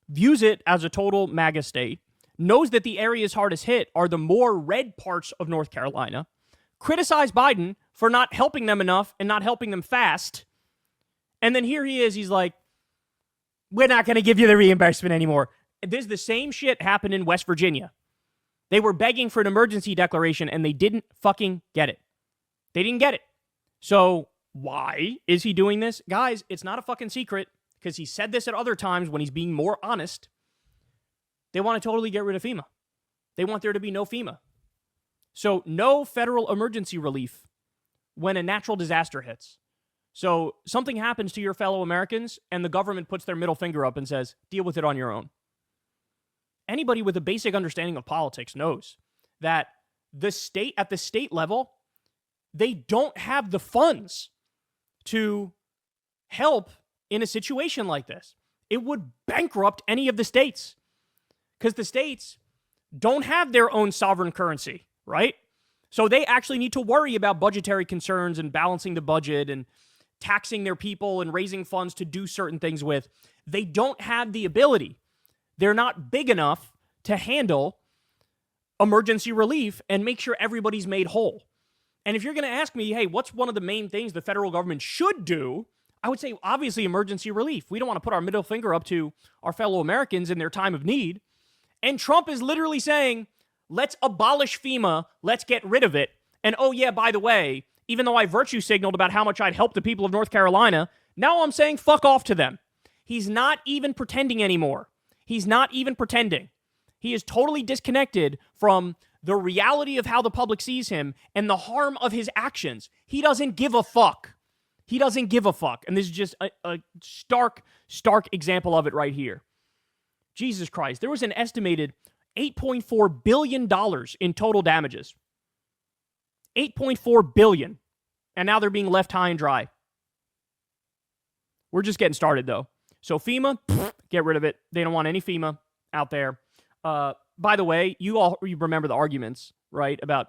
views it as a total MAGA state, knows that the areas hardest hit are the more red parts of North Carolina, criticize Biden for not helping them enough and not helping them fast. And then here he is, he's like, we're not going to give you the reimbursement anymore. This the same shit happened in West Virginia. They were begging for an emergency declaration and they didn't fucking get it. They didn't get it. So why is he doing this? Guys, it's not a fucking secret because he said this at other times when he's being more honest. They want to totally get rid of FEMA. They want there to be no FEMA. So no federal emergency relief when a natural disaster hits. So something happens to your fellow Americans and the government puts their middle finger up and says, deal with it on your own. Anybody with a basic understanding of politics knows that at the state level, they don't have the funds to help in a situation like this. It would bankrupt any of the states because the states don't have their own sovereign currency, right? So they actually need to worry about budgetary concerns and balancing the budget and taxing their people and raising funds to do certain things with. They don't have the ability. They're not big enough to handle emergency relief and make sure everybody's made whole. And if you're going to ask me, hey, what's one of the main things the federal government should do? I would say, obviously, emergency relief. We don't want to put our middle finger up to our fellow Americans in their time of need. And Trump is literally saying, let's abolish FEMA. Let's get rid of it. And oh, yeah, by the way, even though I virtue signaled about how much I'd help the people of North Carolina, now I'm saying fuck off to them. He's not even pretending anymore. He's not even pretending. He is totally disconnected from the reality of how the public sees him and the harm of his actions. He doesn't give a fuck. He doesn't give a fuck. And this is just a stark example of it right here. Jesus Christ. There was an estimated $8.4 billion in total damages. $8.4 billion. And now they're being left high and dry. We're just getting started, though. So FEMA, get rid of it. They don't want any FEMA out there. By the way, you remember the arguments, right? About,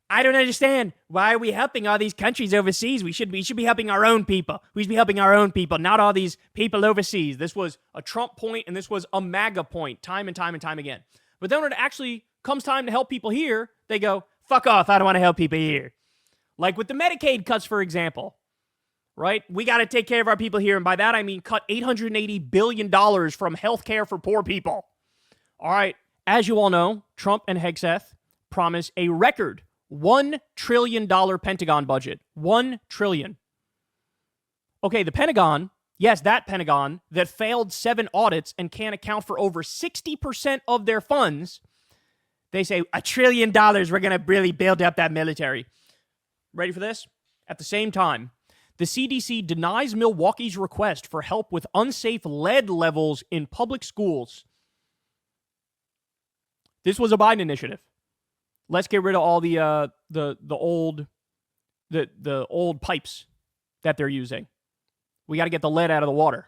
I don't understand. Why are we helping all these countries overseas? We should be helping our own people. We should be helping our own people, not all these people overseas. This was a Trump point, and this was a MAGA point, time and time and time again. But then when it actually comes time to help people here, they go, fuck off, I don't want to help people here. Like with the Medicaid cuts, for example, right? We got to take care of our people here, and by that I mean cut $880 billion from healthcare for poor people. All right, as you all know, Trump and Hegseth promised a record $1 trillion Pentagon budget. $1 trillion. Okay, the Pentagon, yes, that Pentagon that failed 7 audits and can't account for over 60% of their funds, they say $1 trillion, we're going to really build up that military. Ready for this? At the same time, the CDC denies Milwaukee's request for help with unsafe lead levels in public schools. This was a Biden initiative. Let's get rid of all the old pipes that they're using. We got to get the lead out of the water.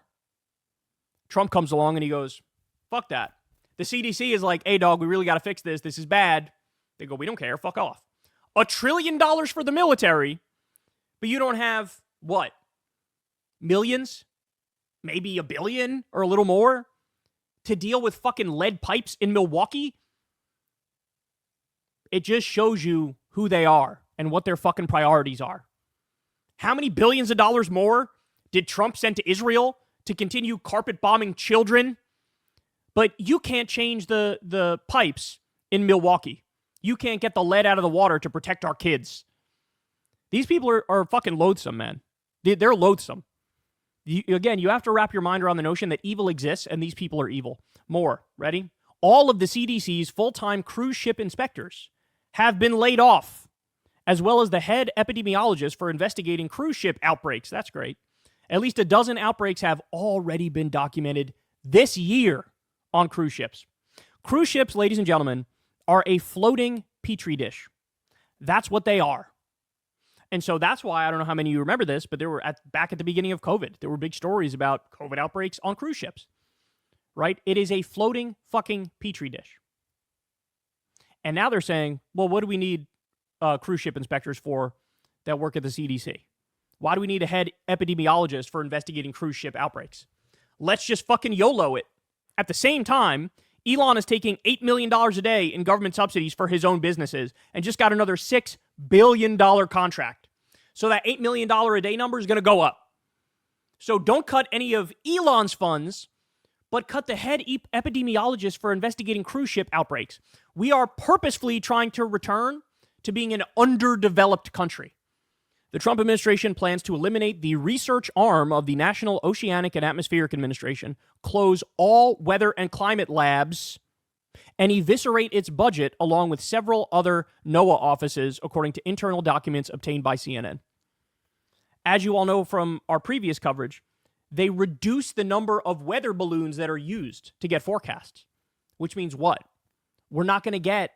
Trump comes along and he goes, fuck that. The CDC is like, hey, dog, we really got to fix this. This is bad. They go, we don't care. Fuck off. $1 trillion for the military, but you don't have, what, millions? Maybe $1 billion or a little more to deal with fucking lead pipes in Milwaukee? It just shows you who they are and what their fucking priorities are. How many billions of dollars more did Trump send to Israel to continue carpet bombing children? But you can't change the pipes in Milwaukee. You can't get the lead out of the water to protect our kids. These people are fucking loathsome, man. They're loathsome. Again, you have to wrap your mind around the notion that evil exists and these people are evil. More. Ready? All of the CDC's full-time cruise ship inspectors have been laid off, as well as the head epidemiologist for investigating cruise ship outbreaks. That's great. At least a dozen outbreaks have already been documented this year on cruise ships. Cruise ships, ladies and gentlemen, are a floating petri dish. That's what they are. And so that's why, I don't know how many of you remember this, but back at the beginning of COVID, there were big stories about COVID outbreaks on cruise ships, right? It is a floating fucking petri dish. And now they're saying, well, what do we need cruise ship inspectors for that work at the CDC? Why do we need a head epidemiologist for investigating cruise ship outbreaks? Let's just fucking YOLO it. At the same time, Elon is taking $8 million a day in government subsidies for his own businesses and just got another $6 billion contract. So that $8 million a day number is going to go up. So don't cut any of Elon's funds, but cut the head epidemiologist for investigating cruise ship outbreaks. We are purposefully trying to return to being an underdeveloped country. The Trump administration plans to eliminate the research arm of the National Oceanic and Atmospheric Administration, close all weather and climate labs, and eviscerate its budget along with several other NOAA offices, according to internal documents obtained by CNN. As you all know from our previous coverage, they reduce the number of weather balloons that are used to get forecasts, which means what? We're not going to get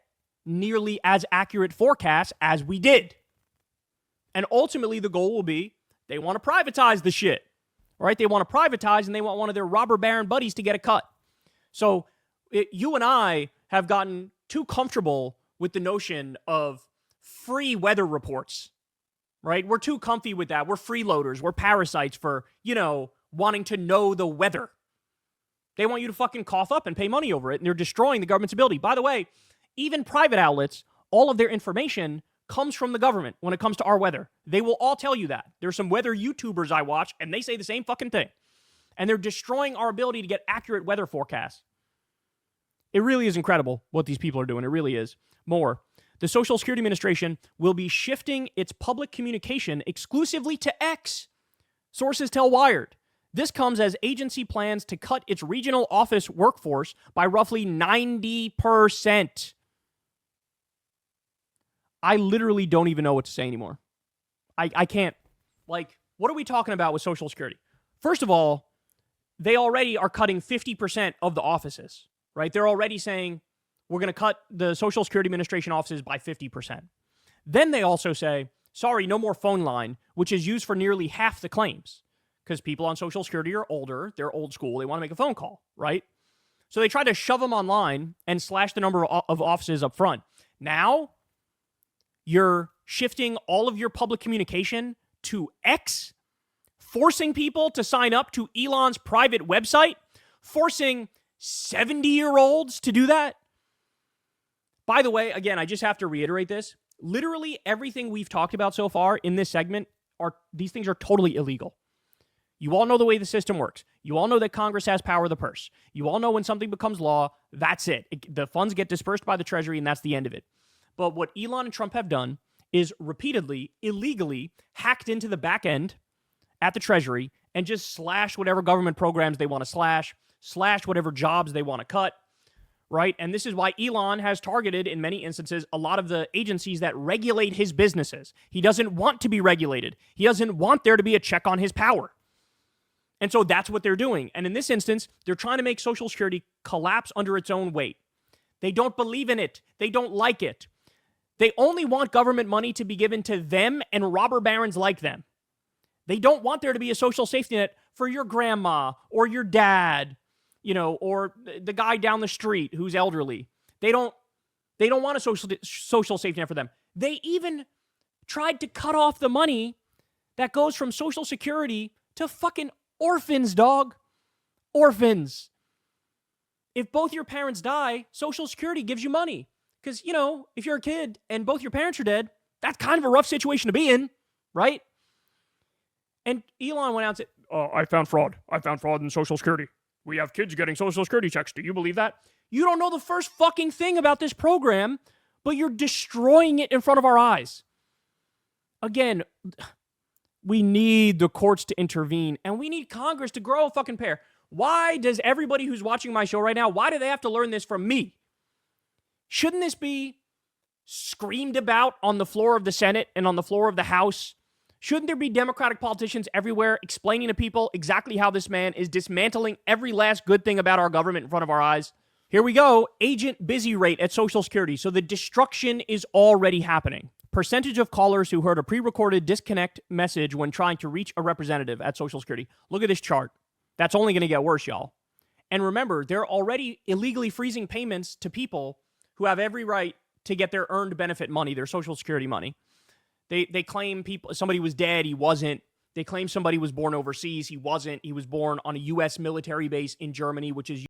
nearly as accurate forecasts as we did. And ultimately, the goal will be they want to privatize the shit, right? They want to privatize and they want one of their robber baron buddies to get a cut. So you and I have gotten too comfortable with the notion of free weather reports, right? We're too comfy with that. We're freeloaders. We're parasites for, wanting to know the weather. They want you to fucking cough up and pay money over it, and they're destroying the government's ability. By the way, even private outlets, all of their information comes from the government when it comes to our weather. They will all tell you that. There's some weather YouTubers I watch, and they say the same fucking thing. And they're destroying our ability to get accurate weather forecasts. It really is incredible what these people are doing. It really is. More. The Social Security Administration will be shifting its public communication exclusively to X. Sources tell Wired. This comes as agency plans to cut its regional office workforce by roughly 90%. I literally don't even know what to say anymore. I can't. Like, what are we talking about with Social Security? First of all, they already are cutting 50% of the offices, right? They're already saying, we're going to cut the Social Security Administration offices by 50%. Then they also say, sorry, no more phone line, which is used for nearly half the claims. Because people on Social Security are older, they're old school, they want to make a phone call, right? So they try to shove them online and slash the number of offices up front. Now, you're shifting all of your public communication to X, forcing people to sign up to Elon's private website, forcing 70-year-olds to do that. By the way, again, I just have to reiterate this. Literally everything we've talked about so far in this segment, these things are totally illegal. You all know the way the system works. You all know that Congress has power of the purse. You all know when something becomes law, that's it. The funds get dispersed by the Treasury, and that's the end of it. But what Elon and Trump have done is repeatedly, illegally hacked into the back end at the Treasury and just slash whatever government programs they want to slash whatever jobs they want to cut, right? And this is why Elon has targeted, in many instances, a lot of the agencies that regulate his businesses. He doesn't want to be regulated. He doesn't want there to be a check on his power. And so that's what they're doing. And in this instance, they're trying to make Social Security collapse under its own weight. They don't believe in it. They don't like it. They only want government money to be given to them and robber barons like them. They don't want there to be a social safety net for your grandma or your dad, or the guy down the street who's elderly. They don't want a social safety net for them. They even tried to cut off the money that goes from Social Security to fucking orphans, dog. Orphans. If both your parents die, Social Security gives you money. Because, if you're a kid and both your parents are dead, that's kind of a rough situation to be in, right? And Elon went out and said, I found fraud. I found fraud in Social Security. We have kids getting Social Security checks. Do you believe that? You don't know the first fucking thing about this program, but you're destroying it in front of our eyes. Again, we need the courts to intervene, and we need Congress to grow a fucking pair. Why does everybody who's watching my show right now, why do they have to learn this from me? Shouldn't this be screamed about on the floor of the Senate and on the floor of the House? Shouldn't there be Democratic politicians everywhere explaining to people exactly how this man is dismantling every last good thing about our government in front of our eyes? Here we go. Agent busy rate at Social Security. So the destruction is already happening. Percentage of callers who heard a pre-recorded disconnect message when trying to reach a representative at Social Security. Look at this chart. That's only going to get worse, y'all. And remember, they're already illegally freezing payments to people who have every right to get their earned benefit money, their Social Security money. They claim somebody was dead, he wasn't. They claim somebody was born overseas, he wasn't. He was born on a U.S. military base in Germany, which is